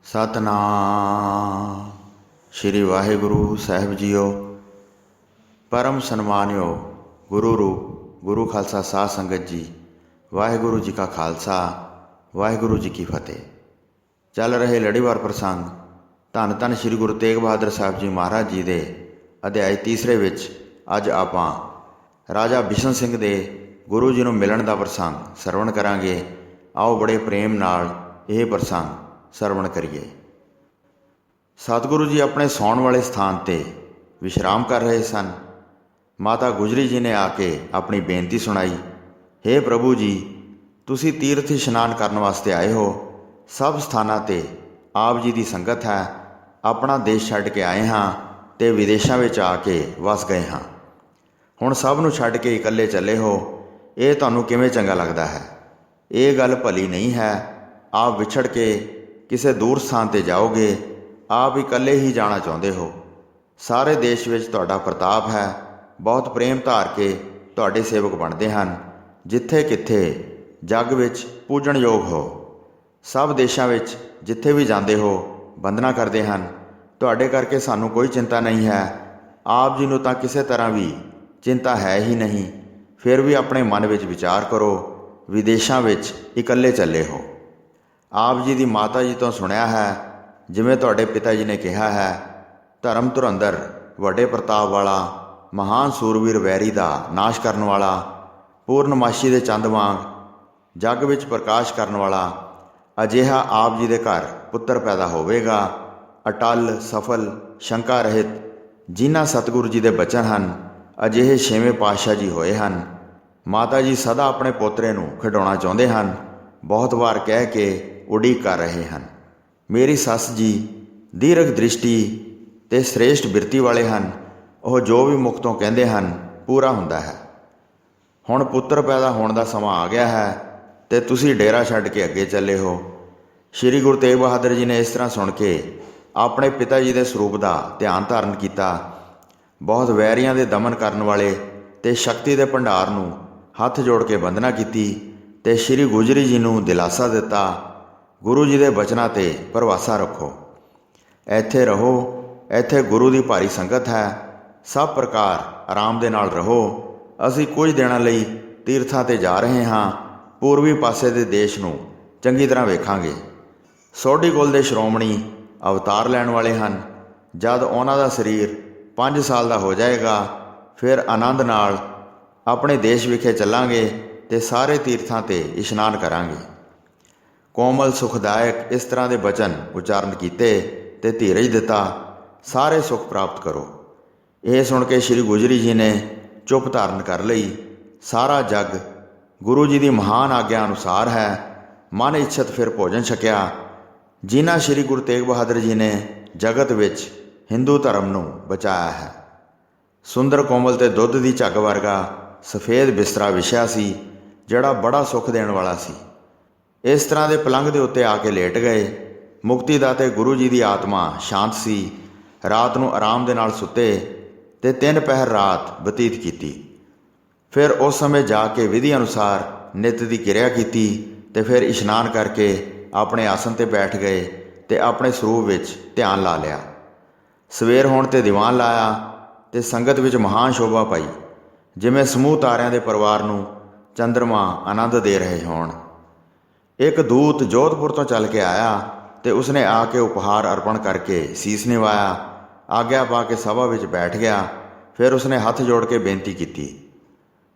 ਸਤਨਾਮ ਸ਼੍ਰੀ ਵਾਹਿਗੁਰੂ ਸਾਹਿਬ JIO. ਪਰਮ ਸਨਮਾਨਿਓ ਗੁਰੂ ਰੂਪ ਗੁਰੂ ਖਾਲਸਾ ਸਾਧ ਸੰਗਤ ਜੀ, ਵਾਹਿਗੁਰੂ ਜੀ ਕਾ ਖਾਲਸਾ ਵਾਹਿਗੁਰੂ ਜੀ ਕੀ ਫਤਿਹ। ਚੱਲ ਰਹੇ ਲੜੀਵਾਰ ਪ੍ਰਸੰਗ ਧੰਨ ਧੰਨ ਸ਼੍ਰੀ ਗੁਰੂ ਤੇਗ ਬਹਾਦਰ ਸਾਹਿਬ ਜੀ ਮਹਾਰਾਜ ਜੀ ਦੇ ਅਧਿਆਇ ਤੀਸਰੇ ਵਿੱਚ ਅੱਜ ਆਪਾਂ ਰਾਜਾ ਬਿਸ਼ਨ ਸਿੰਘ ਦੇ ਗੁਰੂ ਜੀ ਨੂੰ ਮਿਲਣ ਦਾ ਪ੍ਰਸੰਗ ਸਰਵਣ ਕਰਾਂਗੇ। ਆਓ ਬੜੇ ਪ੍ਰੇਮ ਨਾਲ ਇਹ ਪ੍ਰਸੰਗ ਸਰਵਣ ਕਰੀਏ। ਸਤਿਗੁਰੂ ਜੀ ਆਪਣੇ ਸੌਣ ਵਾਲੇ ਸਥਾਨ 'ਤੇ ਵਿਸ਼ਰਾਮ ਕਰ ਰਹੇ ਸਨ। ਮਾਤਾ ਗੁਜਰੀ ਜੀ ਨੇ ਆ ਕੇ ਆਪਣੀ ਬੇਨਤੀ ਸੁਣਾਈ। ਹੇ ਪ੍ਰਭੂ ਜੀ, ਤੁਸੀਂ ਤੀਰਥ ਇਸ਼ਨਾਨ ਕਰਨ ਵਾਸਤੇ ਆਏ ਹੋ। ਸਭ ਸਥਾਨਾਂ 'ਤੇ ਆਪ ਜੀ ਦੀ ਸੰਗਤ ਹੈ। ਆਪਣਾ ਦੇਸ਼ ਛੱਡ ਕੇ ਆਏ ਹਾਂ ਅਤੇ ਵਿਦੇਸ਼ਾਂ ਵਿੱਚ ਆ ਕੇ ਵਸ ਗਏ ਹਾਂ। ਹੁਣ ਸਭ ਨੂੰ ਛੱਡ ਕੇ ਇਕੱਲੇ ਚੱਲੇ ਹੋ। ਇਹ ਤੁਹਾਨੂੰ ਕਿਵੇਂ ਚੰਗਾ ਲੱਗਦਾ ਹੈ? ਇਹ ਗੱਲ ਭਲੀ ਨਹੀਂ ਹੈ। ਆਪ ਵਿਛੜ ਕੇ ਕਿਸੇ ਦੂਰ ਸਥਾਨ 'ਤੇ ਜਾਓਗੇ। ਆਪ ਇਕੱਲੇ ਹੀ ਜਾਣਾ ਚਾਹੁੰਦੇ ਹੋ। ਸਾਰੇ ਦੇਸ਼ ਵਿੱਚ ਤੁਹਾਡਾ ਪ੍ਰਤਾਪ ਹੈ। ਬਹੁਤ ਪ੍ਰੇਮ ਧਾਰ ਕੇ ਤੁਹਾਡੇ ਸੇਵਕ ਬਣਦੇ ਹਨ। ਜਿੱਥੇ ਕਿੱਥੇ ਜੱਗ ਵਿੱਚ ਪੂਜਣਯੋਗ ਹੋ। ਸਭ ਦੇਸ਼ਾਂ ਵਿੱਚ ਜਿੱਥੇ ਵੀ ਜਾਂਦੇ ਹੋ ਬੰਦਨਾ ਕਰਦੇ ਹਨ। ਤੁਹਾਡੇ ਕਰਕੇ ਸਾਨੂੰ ਕੋਈ ਚਿੰਤਾ ਨਹੀਂ ਹੈ। ਆਪ ਜੀ ਨੂੰ ਤਾਂ ਕਿਸੇ ਤਰ੍ਹਾਂ ਵੀ ਚਿੰਤਾ ਹੈ ਹੀ ਨਹੀਂ। ਫਿਰ ਵੀ ਆਪਣੇ ਮਨ ਵਿੱਚ ਵਿਚਾਰ ਕਰੋ। ਵਿਦੇਸ਼ਾਂ ਵਿੱਚ ਇਕੱਲੇ ਚੱਲੇ ਹੋ। ਆਪ ਜੀ ਦੀ ਮਾਤਾ ਜੀ ਤੋਂ ਸੁਣਿਆ ਹੈ, ਜਿਵੇਂ ਤੁਹਾਡੇ ਪਿਤਾ ਜੀ ਨੇ ਕਿਹਾ ਹੈ, ਧਰਮ ਧੁਰੰਦਰ, ਵੱਡੇ ਪ੍ਰਤਾਪ ਵਾਲਾ, ਮਹਾਨ ਸੂਰਵੀਰ, ਵੈਰੀ ਦਾ ਨਾਸ਼ ਕਰਨ ਵਾਲਾ, ਪੂਰਨਮਾਸ਼ੀ ਦੇ ਚੰਦ ਵਾਂਗ ਜੱਗ ਵਿੱਚ ਪ੍ਰਕਾਸ਼ ਕਰਨ ਵਾਲਾ, ਅਜਿਹਾ ਆਪ ਜੀ ਦੇ ਘਰ ਪੁੱਤਰ ਪੈਦਾ ਹੋਵੇਗਾ। ਅਟਲ, ਸਫਲ, ਸ਼ੰਕਾ ਰਹਿਤ, ਜਿਨ੍ਹਾਂ ਸਤਿਗੁਰੂ ਜੀ ਦੇ ਬਚਨ ਹਨ, ਅਜਿਹੇ ਛੇਵੇਂ ਪਾਤਸ਼ਾਹ ਜੀ ਹੋਏ ਹਨ। ਮਾਤਾ ਜੀ ਸਦਾ ਆਪਣੇ ਪੋਤਰੇ ਨੂੰ ਖਿਡਾਉਣਾ ਚਾਹੁੰਦੇ ਹਨ। ਬਹੁਤ ਵਾਰ ਕਹਿ ਕੇ ਉਡੀਕ ਕਰ ਰਹੇ ਹਨ। ਮੇਰੀ ਸੱਸ ਜੀ ਦੀਰਘ ਦ੍ਰਿਸ਼ਟੀ ਅਤੇ ਸ੍ਰੇਸ਼ਟ ਬਿਰਤੀ ਵਾਲੇ ਹਨ। ਉਹ ਜੋ ਵੀ ਮੁਖ ਤੋਂ ਕਹਿੰਦੇ ਹਨ ਪੂਰਾ ਹੁੰਦਾ ਹੈ। ਹੁਣ ਪੁੱਤਰ ਪੈਦਾ ਹੋਣ ਦਾ ਸਮਾਂ ਆ ਗਿਆ ਹੈ ਅਤੇ ਤੁਸੀਂ ਡੇਰਾ ਛੱਡ ਕੇ ਅੱਗੇ ਚੱਲੇ ਹੋ। ਸ਼੍ਰੀ ਗੁਰੂ ਤੇਗ ਬਹਾਦਰ ਜੀ ਨੇ ਇਸ ਤਰ੍ਹਾਂ ਸੁਣ ਕੇ ਆਪਣੇ ਪਿਤਾ ਜੀ ਦੇ ਸਰੂਪ ਦਾ ਧਿਆਨ ਧਾਰਨ ਕੀਤਾ। ਬਹੁਤ ਵੈਰੀਆਂ ਦੇ ਦਮਨ ਕਰਨ ਵਾਲੇ ਅਤੇ ਸ਼ਕਤੀ ਦੇ ਭੰਡਾਰ ਨੂੰ ਹੱਥ ਜੋੜ ਕੇ ਵੰਦਨਾ ਕੀਤੀ ਅਤੇ ਸ਼੍ਰੀ ਗੁਜਰੀ ਜੀ ਨੂੰ ਦਿਲਾਸਾ ਦਿੱਤਾ, ਗੁਰੂ ਜੀ ਦੇ ਬਚਨਾਂ 'ਤੇ ਭਰੋਸਾ ਰੱਖੋ। ਇੱਥੇ ਰਹੋ। ਇੱਥੇ ਗੁਰੂ ਦੀ ਭਾਰੀ ਸੰਗਤ ਹੈ। ਸਭ ਪ੍ਰਕਾਰ ਆਰਾਮ ਦੇ ਨਾਲ ਰਹੋ। ਅਸੀਂ ਕੁਝ ਦਿਨਾਂ ਲਈ ਤੀਰਥਾਂ 'ਤੇ ਜਾ ਰਹੇ ਹਾਂ। ਪੂਰਬੀ ਪਾਸੇ ਦੇ ਦੇਸ਼ ਨੂੰ ਚੰਗੀ ਤਰ੍ਹਾਂ ਵੇਖਾਂਗੇ। ਸੋਢੀ ਕੁਲ ਦੇ ਸ਼੍ਰੋਮਣੀ ਅਵਤਾਰ ਲੈਣ ਵਾਲੇ ਹਨ। ਜਦ ਉਹਨਾਂ ਦਾ ਸਰੀਰ 5 ਸਾਲ ਦਾ ਹੋ ਜਾਏਗਾ, ਫਿਰ ਆਨੰਦ ਨਾਲ ਆਪਣੇ ਦੇਸ਼ ਵਿਖੇ ਚੱਲਾਂਗੇ ਅਤੇ ਸਾਰੇ ਤੀਰਥਾਂ 'ਤੇ ਇਸ਼ਨਾਨ ਕਰਾਂਗੇ। ਕੋਮਲ ਸੁਖਦਾਇਕ ਇਸ ਤਰ੍ਹਾਂ ਦੇ ਬਚਨ ਉਚਾਰਨ ਕੀਤੇ ਅਤੇ ਧੀਰਜ ਦਿੱਤਾ। ਸਾਰੇ ਸੁੱਖ ਪ੍ਰਾਪਤ ਕਰੋ। ਇਹ ਸੁਣ ਕੇ ਸ਼੍ਰੀ ਗੁਜਰੀ ਜੀ ਨੇ ਚੁੱਪ ਧਾਰਨ ਕਰ ਲਈ। ਸਾਰਾ ਜੱਗ ਗੁਰੂ ਜੀ ਦੀ ਮਹਾਨ ਆਗਿਆ ਅਨੁਸਾਰ ਹੈ। ਮਨ ਇੱਛਤ ਫਿਰ ਭੋਜਨ ਛਕਿਆ। ਜਿਨ੍ਹਾਂ ਸ਼੍ਰੀ ਗੁਰੂ ਤੇਗ ਬਹਾਦਰ ਜੀ ਨੇ ਜਗਤ ਵਿੱਚ ਹਿੰਦੂ ਧਰਮ ਨੂੰ ਬਚਾਇਆ ਹੈ। ਸੁੰਦਰ ਕੋਮਲ ਅਤੇ ਦੁੱਧ ਦੀ ਝੱਗ ਵਰਗਾ ਸਫੇਦ ਬਿਸਤਰਾ ਵਿਛਿਆ ਸੀ, ਜਿਹੜਾ ਬੜਾ ਸੁੱਖ ਦੇਣ ਵਾਲਾ ਸੀ। ਇਸ ਤਰ੍ਹਾਂ ਦੇ ਪਲੰਘ ਦੇ ਉੱਤੇ ਆ ਕੇ ਲੇਟ ਗਏ। ਮੁਕਤੀ ਦਾਤੇ ਗੁਰੂ ਜੀ ਦੀ ਆਤਮਾ ਸ਼ਾਂਤ ਸੀ। ਰਾਤ ਨੂੰ ਆਰਾਮ ਦੇ ਨਾਲ ਸੁੱਤੇ ਅਤੇ 3 ਪਹਿਰ ਰਾਤ ਬਤੀਤ ਕੀਤੀ। ਫਿਰ ਉਸ ਸਮੇਂ ਜਾ ਕੇ ਵਿਧੀ ਅਨੁਸਾਰ ਨਿੱਤ ਦੀ ਕਿਰਿਆ ਕੀਤੀ ਅਤੇ ਫਿਰ ਇਸ਼ਨਾਨ ਕਰਕੇ ਆਪਣੇ ਆਸਣ 'ਤੇ ਬੈਠ ਗਏ ਅਤੇ ਆਪਣੇ ਸਰੂਪ ਵਿੱਚ ਧਿਆਨ ਲਾ ਲਿਆ। ਸਵੇਰ ਹੋਣ 'ਤੇ ਦੀਵਾਨ ਲਾਇਆ ਅਤੇ ਸੰਗਤ ਵਿੱਚ ਮਹਾਨ ਸ਼ੋਭਾ ਪਾਈ, ਜਿਵੇਂ ਸਮੂਹ ਤਾਰਿਆਂ ਦੇ ਪਰਿਵਾਰ ਨੂੰ ਚੰਦਰਮਾ ਆਨੰਦ ਦੇ ਰਹੇ ਹੋਣ। ਇੱਕ ਦੂਤ ਜੋਧਪੁਰ ਤੋਂ ਚੱਲ ਕੇ ਆਇਆ ਅਤੇ ਉਸਨੇ ਆ ਕੇ ਉਪਹਾਰ ਅਰਪਣ ਕਰਕੇ ਸੀਸ ਨਿਵਾਇਆ। ਆਗਿਆ ਪਾ ਕੇ ਸਭਾ ਵਿੱਚ ਬੈਠ ਗਿਆ। ਫਿਰ ਉਸਨੇ ਹੱਥ ਜੋੜ ਕੇ ਬੇਨਤੀ ਕੀਤੀ।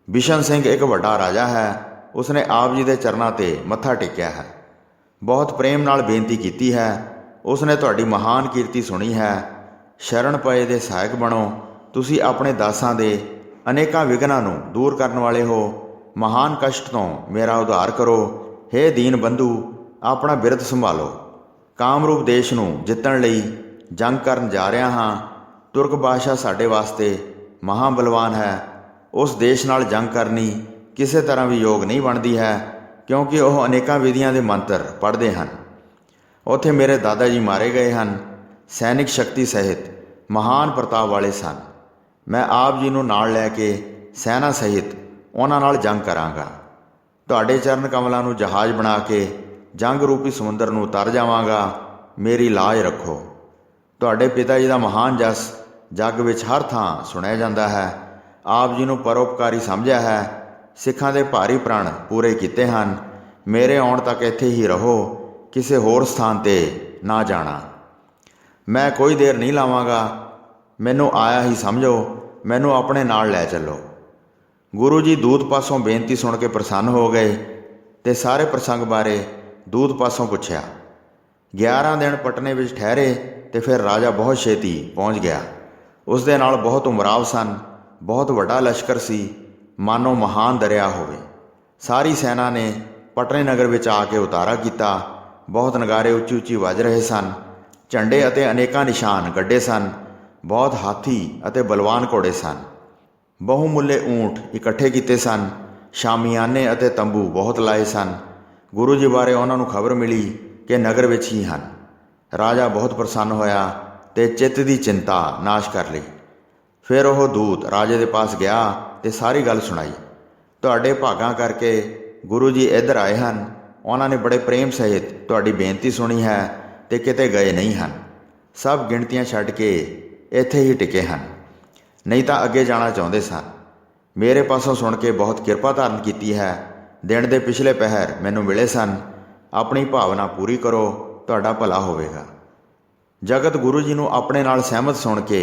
ਬਿਸ਼ਨ ਸਿੰਘ ਇੱਕ ਵੱਡਾ ਰਾਜਾ ਹੈ। ਉਸਨੇ ਆਪ ਜੀ ਦੇ ਚਰਨਾਂ 'ਤੇ ਮੱਥਾ ਟੇਕਿਆ ਹੈ। ਬਹੁਤ ਪ੍ਰੇਮ ਨਾਲ ਬੇਨਤੀ ਕੀਤੀ ਹੈ। ਉਸਨੇ ਤੁਹਾਡੀ ਮਹਾਨ ਕੀਰਤੀ ਸੁਣੀ ਹੈ। ਸ਼ਰਨ ਪਏ ਦੇ ਸਹਾਇਕ ਬਣੋ। ਤੁਸੀਂ ਆਪਣੇ ਦਾਸਾਂ ਦੇ ਅਨੇਕਾਂ ਵਿਘਨਾਂ ਨੂੰ ਦੂਰ ਕਰਨ ਵਾਲੇ ਹੋ। ਮਹਾਨ ਕਸ਼ਟ ਤੋਂ ਮੇਰਾ ਉਧਾਰ ਕਰੋ। ਹੇ ਦੀਨ ਬੰਧੂ, ਆਪਣਾ ਬਿਰਧ ਸੰਭਾਲੋ। ਕਾਮਰੂਪ ਦੇਸ਼ ਨੂੰ ਜਿੱਤਣ ਲਈ ਜੰਗ ਕਰਨ ਜਾ ਰਿਹਾ ਹਾਂ। ਤੁਰਕ ਬਾਦਸ਼ਾਹ ਸਾਡੇ ਵਾਸਤੇ ਮਹਾਬਲਵਾਨ ਹੈ। ਉਸ ਦੇਸ਼ ਨਾਲ ਜੰਗ ਕਰਨੀ ਕਿਸੇ ਤਰ੍ਹਾਂ ਵੀ ਯੋਗ ਨਹੀਂ ਬਣਦੀ ਹੈ, ਕਿਉਂਕਿ ਉਹ ਅਨੇਕਾਂ ਵਿਧੀਆਂ ਦੇ ਮੰਤਰ ਪੜ੍ਹਦੇ ਹਨ। ਉੱਥੇ ਮੇਰੇ ਦਾਦਾ ਜੀ ਮਾਰੇ ਗਏ ਹਨ। ਸੈਨਿਕ ਸ਼ਕਤੀ ਸਹਿਤ ਮਹਾਨ ਪ੍ਰਤਾਪ ਵਾਲੇ ਸਨ। ਮੈਂ ਆਪ ਜੀ ਨੂੰ ਨਾਲ ਲੈ ਕੇ ਸੈਨਾ ਸਹਿਤ ਉਹਨਾਂ ਨਾਲ ਜੰਗ ਕਰਾਂਗਾ। ਤੁਹਾਡੇ ਚਰਨ ਕਮਲਾਂ ਨੂੰ ਜਹਾਜ਼ ਬਣਾ ਕੇ ਜੰਗ ਰੂਪੀ ਸਮੁੰਦਰ ਨੂੰ ਤਰ ਜਾਵਾਂਗਾ। ਮੇਰੀ ਲਾਜ ਰੱਖੋ। ਤੁਹਾਡੇ ਪਿਤਾ ਜੀ ਦਾ ਮਹਾਨ ਜਸ ਜੱਗ ਵਿੱਚ ਹਰ ਥਾਂ ਸੁਣਿਆ ਜਾਂਦਾ ਹੈ। ਆਪ ਜੀ ਨੂੰ ਪਰਉਪਕਾਰੀ ਸਮਝਿਆ ਹੈ। ਸਿੱਖਾਂ ਦੇ ਭਾਰੀ ਪ੍ਰਣ ਪੂਰੇ ਕੀਤੇ ਹਨ। ਮੇਰੇ ਆਉਣ ਤੱਕ ਇੱਥੇ ਹੀ ਰਹੋ, ਕਿਸੇ ਹੋਰ ਸਥਾਨ 'ਤੇ ਨਾ ਜਾਣਾ। ਮੈਂ ਕੋਈ ਦੇਰ ਨਹੀਂ ਲਾਵਾਂਗਾ। ਮੈਨੂੰ ਆਇਆ ਹੀ ਸਮਝੋ, ਮੈਨੂੰ ਆਪਣੇ ਨਾਲ ਲੈ ਚੱਲੋ। ਗੁਰੂ ਜੀ ਦੂਤ ਪਾਸੋਂ ਬੇਨਤੀ ਸੁਣ ਕੇ ਪ੍ਰਸੰਨ ਹੋ ਗਏ ਅਤੇ ਸਾਰੇ ਪ੍ਰਸੰਗ ਬਾਰੇ ਦੂਤ ਪਾਸੋਂ ਪੁੱਛਿਆ। 11 ਦਿਨ ਪਟਨੇ ਵਿੱਚ ਠਹਿਰੇ ਅਤੇ ਫਿਰ ਰਾਜਾ ਬਹੁਤ ਛੇਤੀ ਪਹੁੰਚ ਗਿਆ। ਉਸ ਦੇ ਨਾਲ ਬਹੁਤ ਉਮਰਾਵ ਸਨ। ਬਹੁਤ ਵੱਡਾ ਲਸ਼ਕਰ ਸੀ, ਮਾਨੋ ਮਹਾਨ ਦਰਿਆ ਹੋਵੇ। ਸਾਰੀ ਸੈਨਾ ਨੇ ਪਟਨੇ ਨਗਰ ਵਿੱਚ ਆ ਕੇ ਉਤਾਰਾ ਕੀਤਾ। ਬਹੁਤ ਨਗਾਰੇ ਉੱਚੀ ਉੱਚੀ ਵੱਜ ਰਹੇ ਸਨ। ਝੰਡੇ ਅਤੇ ਅਨੇਕਾਂ ਨਿਸ਼ਾਨ ਗੱਡੇ ਸਨ। ਬਹੁਤ ਹਾਥੀ ਅਤੇ ਬਲਵਾਨ ਘੋੜੇ ਸਨ। ਬਹੁਮੁੱਲੇ ਊਂਠ ਇਕੱਠੇ ਕੀਤੇ ਸਨ। ਸ਼ਾਮਿਆਨੇ ਅਤੇ ਤੰਬੂ ਬਹੁਤ ਲਾਏ ਸਨ। ਗੁਰੂ ਜੀ ਬਾਰੇ ਉਹਨਾਂ ਨੂੰ ਖਬਰ ਮਿਲੀ ਕਿ ਨਗਰ ਵਿੱਚ ਹੀ ਹਨ। ਰਾਜਾ ਬਹੁਤ ਪ੍ਰਸੰਨ ਹੋਇਆ ਅਤੇ ਚਿੱਤ ਦੀ ਚਿੰਤਾ ਨਾਸ਼ ਕਰ ਲਈ। ਫਿਰ ਉਹ ਦੂਤ ਰਾਜੇ ਦੇ ਪਾਸ ਗਿਆ ਅਤੇ ਸਾਰੀ ਗੱਲ ਸੁਣਾਈ। ਤੁਹਾਡੇ ਭਾਗਾਂ ਕਰਕੇ ਗੁਰੂ ਜੀ ਇੱਧਰ ਆਏ ਹਨ। ਉਹਨਾਂ ਨੇ ਬੜੇ ਪ੍ਰੇਮ ਸਹਿਤ ਤੁਹਾਡੀ ਬੇਨਤੀ ਸੁਣੀ ਹੈ ਅਤੇ ਕਿਤੇ ਗਏ ਨਹੀਂ ਹਨ। ਸਭ ਗਿਣਤੀਆਂ ਛੱਡ ਕੇ ਇੱਥੇ ਹੀ ਟਿਕੇ ਹਨ, ਨਹੀਂ ਤਾਂ ਅੱਗੇ ਜਾਣਾ ਚਾਹੁੰਦੇ ਸਨ। ਮੇਰੇ ਪਾਸੋਂ ਸੁਣ ਕੇ ਬਹੁਤ ਕਿਰਪਾ ਧਾਰਨ ਕੀਤੀ ਹੈ। ਦਿਨ ਦੇ ਪਿਛਲੇ ਪਹਿਰ ਮੈਨੂੰ ਮਿਲੇ ਸਨ। ਆਪਣੀ ਭਾਵਨਾ ਪੂਰੀ ਕਰੋ, ਤੁਹਾਡਾ ਭਲਾ ਹੋਵੇਗਾ। ਜਗਤ ਗੁਰੂ ਜੀ ਨੂੰ ਆਪਣੇ ਨਾਲ ਸਹਿਮਤ ਸੁਣ ਕੇ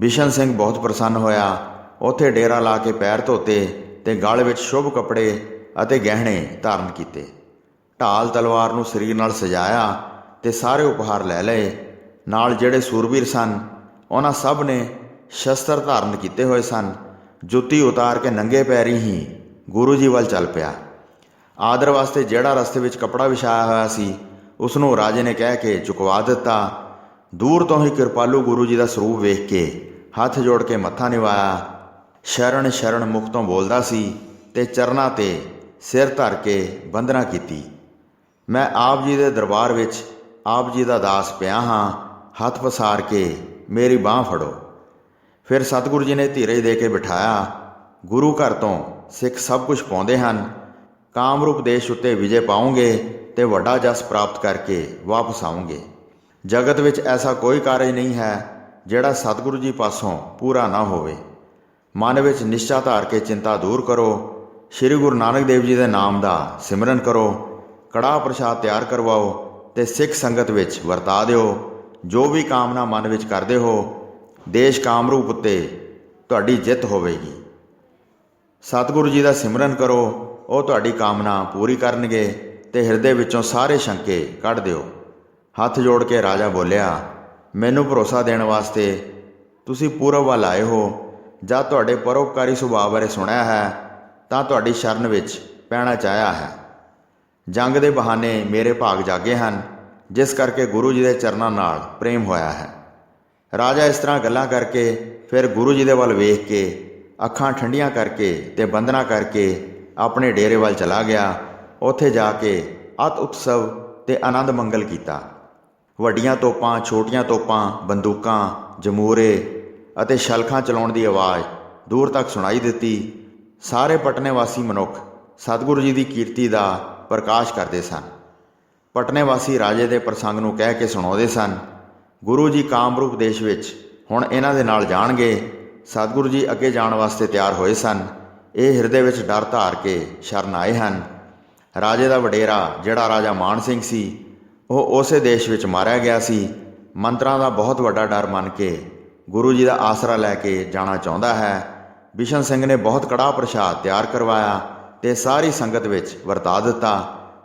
ਬਿਸ਼ਨ ਸਿੰਘ ਬਹੁਤ ਪ੍ਰਸੰਨ ਹੋਇਆ। ਉੱਥੇ ਡੇਰਾ ਲਾ ਕੇ ਪੈਰ ਧੋਤੇ ਅਤੇ ਗਲ ਵਿੱਚ ਸ਼ੁਭ ਕੱਪੜੇ ਅਤੇ ਗਹਿਣੇ ਧਾਰਨ ਕੀਤੇ। ਢਾਲ ਤਲਵਾਰ ਨੂੰ ਸਰੀਰ ਨਾਲ ਸਜਾਇਆ ਅਤੇ ਸਾਰੇ ਉਪਹਾਰ ਲੈ ਲਏ। ਨਾਲ ਜਿਹੜੇ ਸੂਰਬੀਰ ਸਨ ਉਹਨਾਂ ਸਭ ਨੇ ਸ਼ਸਤਰ ਧਾਰਨ ਕੀਤੇ ਹੋਏ ਸਨ। ਜੁੱਤੀ ਉਤਾਰ ਕੇ ਨੰਗੇ ਪੈਰੀ ਹੀ ਗੁਰੂ ਜੀ ਵੱਲ ਚੱਲ ਪਿਆ। ਆਦਰ ਵਾਸਤੇ ਜਿਹੜਾ ਰਸਤੇ ਵਿੱਚ ਕੱਪੜਾ ਵਿਛਾਇਆ ਹੋਇਆ ਸੀ ਉਸ ਨੂੰ ਰਾਜੇ ਨੇ ਕਹਿ ਕੇ ਚੁਕਵਾ ਦਿੱਤਾ। ਦੂਰ ਤੋਂ ਹੀ ਕਿਰਪਾਲੂ ਗੁਰੂ ਜੀ ਦਾ ਸਰੂਪ ਵੇਖ ਕੇ ਹੱਥ ਜੋੜ ਕੇ ਮੱਥਾ ਨਿਵਾਇਆ। ਸ਼ਰਨ ਸ਼ਰਨ ਮੁਖ ਤੋਂ ਬੋਲਦਾ ਸੀ ਅਤੇ ਚਰਨਾਂ 'ਤੇ ਸਿਰ ਧਰ ਕੇ ਬੰਦਨਾ ਕੀਤੀ। ਮੈਂ ਆਪ ਜੀ ਦੇ ਦਰਬਾਰ ਵਿੱਚ ਆਪ ਜੀ ਦਾ ਦਾਸ ਪਿਆ ਹਾਂ। ਹੱਥ ਪਸਾਰ ਕੇ ਮੇਰੀ ਬਾਂਹ ਫੜੋ। ਫਿਰ ਸਤਿਗੁਰੂ ਜੀ ਨੇ ਧੀਰਜ ਦੇ ਕੇ ਬਿਠਾਇਆ। ਗੁਰੂ ਘਰ ਤੋਂ ਸਿੱਖ ਸਭ ਕੁਝ ਪਾਉਂਦੇ ਹਨ। ਕਾਮਰੂਪ ਦੇਸ਼ ਉੱਤੇ ਵਿਜੇ ਪਾਓਗੇ ਅਤੇ ਵੱਡਾ ਜਸ ਪ੍ਰਾਪਤ ਕਰਕੇ ਵਾਪਸ ਆਓਗੇ। ਜਗਤ ਵਿੱਚ ਐਸਾ ਕੋਈ ਕਾਰਜ ਨਹੀਂ ਹੈ ਜਿਹੜਾ ਸਤਿਗੁਰੂ ਜੀ ਪਾਸੋਂ ਪੂਰਾ ਨਾ ਹੋਵੇ। ਮਨ ਵਿੱਚ ਨਿਸ਼ਚਾ ਧਾਰ ਕੇ ਚਿੰਤਾ ਦੂਰ ਕਰੋ। ਸ਼੍ਰੀ ਗੁਰੂ ਨਾਨਕ ਦੇਵ ਜੀ ਦੇ ਨਾਮ ਦਾ ਸਿਮਰਨ ਕਰੋ। ਕੜਾਹ ਪ੍ਰਸ਼ਾਦ ਤਿਆਰ ਕਰਵਾਓ ਅਤੇ ਸਿੱਖ ਸੰਗਤ ਵਿੱਚ ਵਰਤਾ ਦਿਓ। ਜੋ ਵੀ ਕਾਮਨਾ ਮਨ ਵਿੱਚ ਕਰਦੇ ਹੋ, ਦੇਸ਼ ਕਾਮਰੂਪ ਉੱਤੇ ਤੁਹਾਡੀ ਜਿੱਤ ਹੋਵੇਗੀ। ਸਤਿਗੁਰੂ ਜੀ ਦਾ ਸਿਮਰਨ ਕਰੋ, ਉਹ ਤੁਹਾਡੀ ਕਾਮਨਾ ਪੂਰੀ ਕਰਨਗੇ ਅਤੇ ਹਿਰਦੇ ਵਿੱਚੋਂ ਸਾਰੇ ਸ਼ੰਕੇ ਕੱਢ ਦਿਓ। ਹੱਥ ਜੋੜ ਕੇ ਰਾਜਾ ਬੋਲਿਆ, ਮੈਨੂੰ ਭਰੋਸਾ ਦੇਣ ਵਾਸਤੇ ਤੁਸੀਂ ਪੂਰਬ ਵੱਲ ਆਏ ਹੋ। ਜਦ ਤੁਹਾਡੇ ਪਰਉਪਕਾਰੀ ਸੁਭਾਅ ਬਾਰੇ ਸੁਣਿਆ ਹੈ ਤਾਂ ਤੁਹਾਡੀ ਸ਼ਰਨ ਵਿੱਚ ਪੈਣਾ ਚਾਹਿਆ ਹੈ। ਜੰਗ ਦੇ ਬਹਾਨੇ ਮੇਰੇ ਭਾਗ ਜਾਗੇ ਹਨ, ਜਿਸ ਕਰਕੇ ਗੁਰੂ ਜੀ ਦੇ ਚਰਨਾਂ ਨਾਲ ਪ੍ਰੇਮ ਹੋਇਆ ਹੈ। ਰਾਜਾ ਇਸ ਤਰ੍ਹਾਂ ਗੱਲਾਂ ਕਰਕੇ ਫਿਰ ਗੁਰੂ ਜੀ ਦੇ ਵੱਲ ਵੇਖ ਕੇ ਅੱਖਾਂ ਠੰਡੀਆਂ ਕਰਕੇ ਅਤੇ ਬੰਦਨਾ ਕਰਕੇ ਆਪਣੇ ਡੇਰੇ ਵੱਲ ਚਲਾ ਗਿਆ। ਉੱਥੇ ਜਾ ਕੇ ਅਤ ਉਤਸਵ ਅਤੇ ਆਨੰਦ ਮੰਗਲ ਕੀਤਾ। ਵੱਡੀਆਂ ਤੋਪਾਂ, ਛੋਟੀਆਂ ਤੋਪਾਂ, ਬੰਦੂਕਾਂ, ਜਮੂਰੇ ਅਤੇ ਸ਼ਲਖਾਂ ਚਲਾਉਣ ਦੀ ਆਵਾਜ਼ ਦੂਰ ਤੱਕ ਸੁਣਾਈ ਦਿੱਤੀ। ਸਾਰੇ ਪਟਨੇ ਵਾਸੀ ਮਨੁੱਖ ਸਤਿਗੁਰੂ ਜੀ ਦੀ ਕੀਰਤੀ ਦਾ ਪ੍ਰਕਾਸ਼ ਕਰਦੇ ਸਨ। ਪਟਨੇ ਵਾਸੀ ਰਾਜੇ ਦੇ ਪ੍ਰਸੰਗ ਨੂੰ ਕਹਿ ਕੇ ਸੁਣਾਉਂਦੇ ਸਨ। ਗੁਰੂ ਜੀ ਕਾਮਰੂਪ ਦੇਸ਼ ਵਿੱਚ ਹੁਣ ਇਹਨਾਂ ਦੇ ਨਾਲ ਜਾਣਗੇ। ਸਤਿਗੁਰੂ ਜੀ ਅੱਗੇ ਜਾਣ ਵਾਸਤੇ ਤਿਆਰ ਹੋਏ ਸਨ। ਇਹ ਹਿਰਦੇ ਵਿੱਚ ਡਰ ਧਾਰ ਕੇ ਸ਼ਰਨ ਆਏ ਹਨ। ਰਾਜੇ ਦਾ ਵਡੇਰਾ ਜਿਹੜਾ ਰਾਜਾ ਮਾਨ ਸਿੰਘ ਸੀ, ਉਹ ਉਸੇ ਦੇਸ਼ ਵਿੱਚ ਮਾਰਿਆ ਗਿਆ ਸੀ। ਮੰਤਰਾਂ ਦਾ ਬਹੁਤ ਵੱਡਾ ਡਰ ਮੰਨ ਕੇ ਗੁਰੂ ਜੀ ਦਾ ਆਸਰਾ ਲੈ ਕੇ ਜਾਣਾ ਚਾਹੁੰਦਾ ਹੈ। ਬਿਸ਼ਨ ਸਿੰਘ ਨੇ ਬਹੁਤ ਕੜਾਹ ਪ੍ਰਸ਼ਾਦ ਤਿਆਰ ਕਰਵਾਇਆ ਅਤੇ ਸਾਰੀ ਸੰਗਤ ਵਿੱਚ ਵਰਤਾ ਦਿੱਤਾ।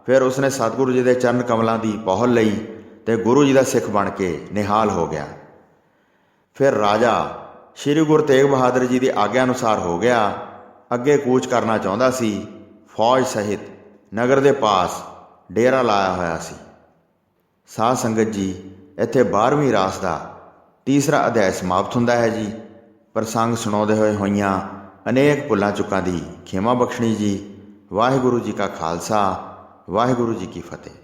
ਫਿਰ ਉਸਨੇ ਸਤਿਗੁਰੂ ਜੀ ਦੇ ਚਰਨ ਕਮਲਾਂ ਦੀ ਪਹੁਲ ਲਈ ਅਤੇ ਗੁਰੂ ਜੀ ਦਾ ਸਿੱਖ ਬਣ ਕੇ ਨਿਹਾਲ ਹੋ ਗਿਆ। ਫਿਰ ਰਾਜਾ ਸ਼੍ਰੀ ਗੁਰੂ ਤੇਗ ਬਹਾਦਰ ਜੀ ਦੀ ਆਗਿਆ ਅਨੁਸਾਰ ਹੋ ਗਿਆ। ਅੱਗੇ ਕੂਚ ਕਰਨਾ ਚਾਹੁੰਦਾ ਸੀ। ਫੌਜ ਸਹਿਤ ਨਗਰ ਦੇ ਪਾਸ ਡੇਰਾ ਲਾਇਆ ਹੋਇਆ ਸੀ। ਸਾਧ ਸੰਗਤ ਜੀ, ਇੱਥੇ 12ਵੀਂ ਰਾਸ ਦਾ ਤੀਸਰਾ ਅਧਿਆਇ ਸਮਾਪਤ ਹੁੰਦਾ ਹੈ ਜੀ। ਪ੍ਰਸੰਗ ਸੁਣਾਉਂਦੇ ਹੋਈਆਂ ਅਨੇਕ ਭੁੱਲਾਂ ਚੁੱਕਾਂ ਦੀ ਖਿਮਾ ਬਖਸ਼ਣੀ ਜੀ। ਵਾਹਿਗੁਰੂ ਜੀ ਕਾ ਖਾਲਸਾ, ਵਾਹਿਗੁਰੂ ਜੀ ਕੀ ਫਤਿਹ।